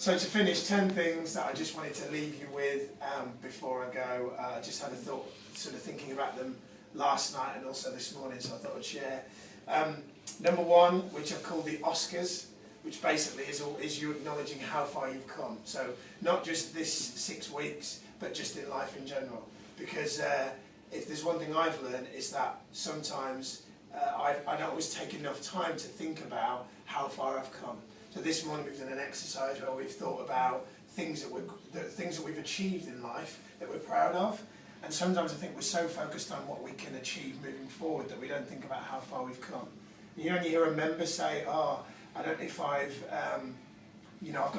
So to finish, 10 things that I just wanted to leave you with before I go. I just had a thought, sort of thinking about them last night and also this morning, so I thought I'd share. Number one, which I've called the Oscars, which basically is you acknowledging how far you've come. So not just this 6 weeks, but just in life in general. Because if there's one thing I've learned is that sometimes I don't always take enough time to think about how far I've come. So this morning we've done an exercise where we've thought about things that we've achieved in life that we're proud of. And sometimes I think we're so focused on what we can achieve moving forward that we don't think about how far we've come. And you only hear a member say, "Oh, I don't know if I've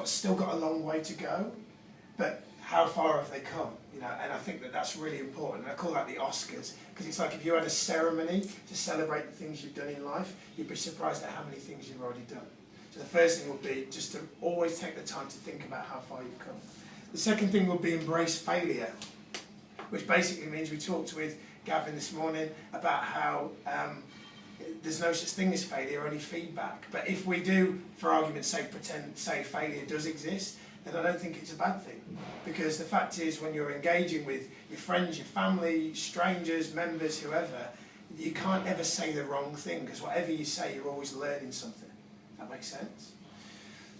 still got a long way to go," but how far have they come? And I think that that's really important. And I call that the Oscars, because it's like if you had a ceremony to celebrate the things you've done in life, you'd be surprised at how many things you've already done. So the first thing would be just to always take the time to think about how far you've come. The second thing would be embrace failure, which basically means we talked with Gavin this morning about how there's no such thing as failure, only feedback. But if we do, for argument's sake, say failure does exist, then I don't think it's a bad thing. Because the fact is, when you're engaging with your friends, your family, strangers, members, whoever, you can't ever say the wrong thing, because whatever you say, you're always learning something. That makes sense?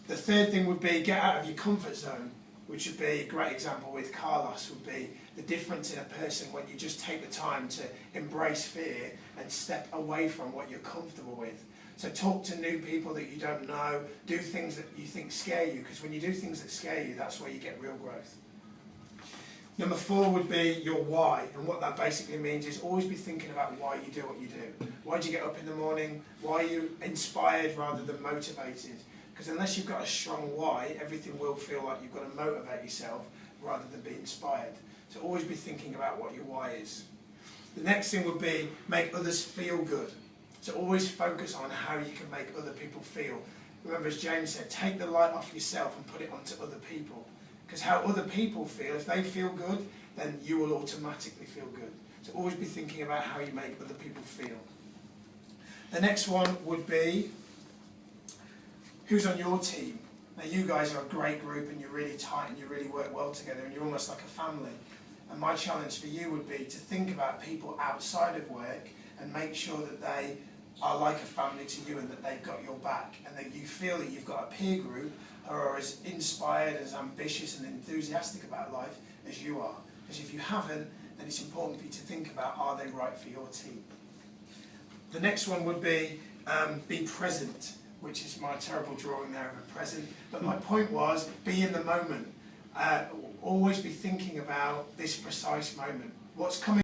The third thing would be get out of your comfort zone, which would be a great example with Carlos, would be the difference in a person when you just take the time to embrace fear and step away from what you're comfortable with. So talk to new people that you don't know, do things that you think scare you, because when you do things that scare you, that's where you get real growth. Number 4 would be your why, and what that basically means is always be thinking about why you do what you do. Why do you get up in the morning? Why are you inspired rather than motivated? Because unless you've got a strong why, everything will feel like you've got to motivate yourself rather than be inspired. So always be thinking about what your why is. The next thing would be make others feel good. So always focus on how you can make other people feel. Remember, as James said, take the light off yourself and put it onto other people. Because how other people feel, if they feel good, then you will automatically feel good. So always be thinking about how you make other people feel. The next one would be, who's on your team? Now you guys are a great group and you're really tight and you really work well together and you're almost like a family. And my challenge for you would be to think about people outside of work and make sure that they are like a family to you and that they've got your back and that you feel that you've got a peer group who are as inspired, as ambitious and enthusiastic about life as you are. Because if you haven't, then it's important for you to think about, are they right for your team? The next one would be present, which is my terrible drawing there of a present. But my point was, be in the moment. Always be thinking about this precise moment. What's coming